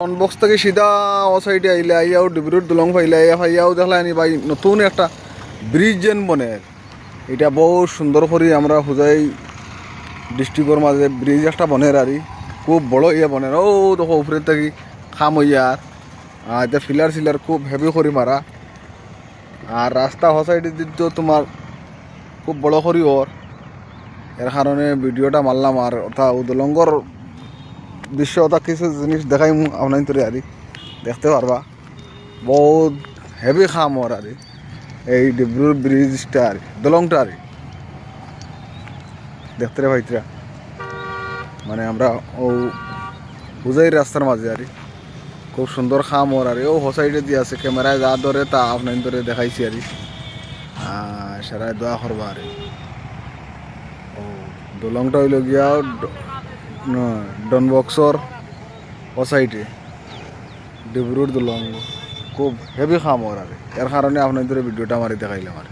box থেকে সিধা ও সাইডে আইলে আইয়াও ডিব্রুর দলং ফাইলে ফাইয়াও দেখলে আনি ভাই নতুন একটা ব্রিজ যেন বনে এটা বহু সুন্দর করে আমরা হুজাই ডিস্ট্রিক্টর মাঝে ব্রিজ একটা বনের আর খুব বড় ইয়ে বনের ও দেখো উপরে থাকি খাম হইয়ার এটা ফিলার সিলার খুব হেভি করে মারা আর রাস্তা হ সাইডে দিতে তোমার খুব বড় করি ওর এর কারণে ভিডিওটা মারলাম আর ওটা উদলঙ্গর দৃশ্য ওটা কিছু জিনিস দেখাই আপনার তোরে আর দেখতে পারবা বহুত হেভি খাম ওর আর এই ডিব্রুর ব্রিজটা আর দলংটা আর দেখতে রে ভাইতরা মানে আমরা ও বুঝাই রাস্তার মাঝে আর খুব সুন্দর খাম ওর আর ও হোসাইডে দিয়ে আছে ক্যামেরায় যা ধরে তা আপনার ধরে দেখাইছি আর সারাই দোয়া করবা আর ও দলংটা হইল গিয়া ডনবক্সর ও সাইডে ডিব্রুর দলং খুব হেভি খাম ওর আর এর কারণে আপনার ধরে ভিডিওটা মারি দেখাইলাম আর